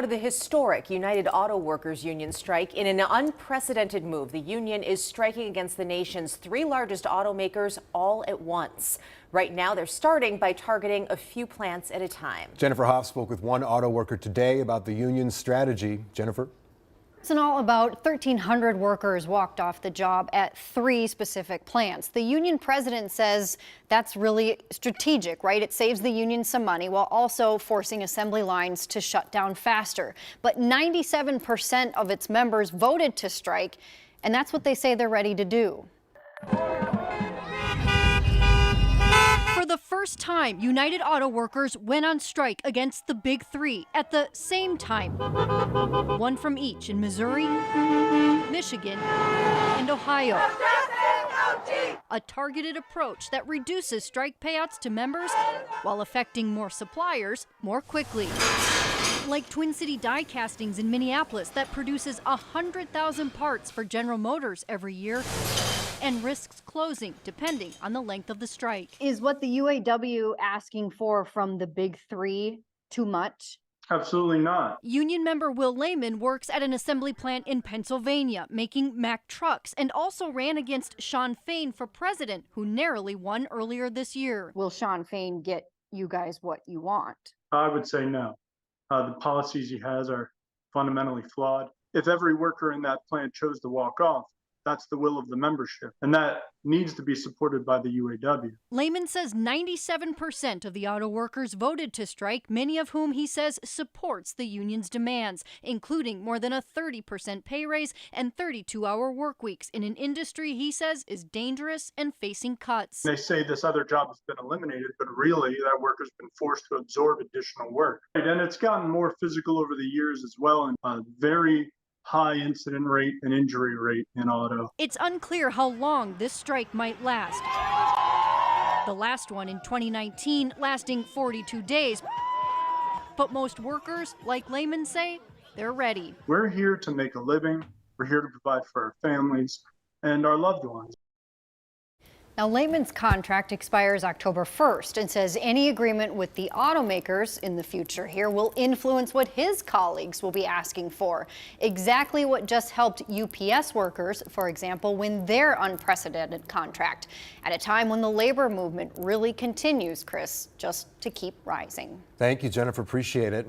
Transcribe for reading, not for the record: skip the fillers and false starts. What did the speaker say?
Part of the historic United Auto Workers Union strike in an unprecedented move. The union is striking against the nation's three largest automakers all at once. Right now, they're starting by targeting a few plants at a time. Jennifer Hoff spoke with one auto worker today about the union's strategy. Jennifer? In all, about 1,300 workers walked off the job at 3 specific plants. The union president says that's really strategic, right? It saves the union some money while also forcing assembly lines to shut down faster. But 97% of its members voted to strike, and that's what they say they're ready to do. For the first time, United Auto Workers went on strike against the Big Three at the same time. One from each in Missouri, Michigan, and Ohio. A targeted approach that reduces strike payouts to members while affecting more suppliers more quickly. Like Twin City Die Castings in Minneapolis that produces 100,000 parts for General Motors every year and risks closing depending on the length of the strike. Is what the UAW asking for from the Big Three too much? Absolutely not. Union member Will Lehman works at an assembly plant in Pennsylvania, making Mack trucks, and also ran against Shawn Fain for president, who narrowly won earlier this year. Will Shawn Fain get you guys what you want? I would say no. The policies he has are fundamentally flawed. If every worker in that plant chose to walk off, that's the will of the membership, and that needs to be supported by the UAW. Lehman says 97% of the auto workers voted to strike, many of whom he says supports the union's demands, including more than a 30% pay raise and 32-hour work weeks in an industry he says is dangerous and facing cuts. They say this other job has been eliminated, but really that worker's been forced to absorb additional work. And it's gotten more physical over the years as well, and a very high incident rate and injury rate in auto. It's unclear how long this strike might last. The last one in 2019 lasting 42 days. But most workers, like Lehman, say they're ready. We're here to make a living. We're here to provide for our families and our loved ones. Now, Lehman's contract expires October 1st and says any agreement with the automakers in the future here will influence what his colleagues will be asking for. Exactly what just helped UPS workers, for example, win their unprecedented contract at a time when the labor movement really continues, Chris, just to keep rising. Thank you, Jennifer. Appreciate it.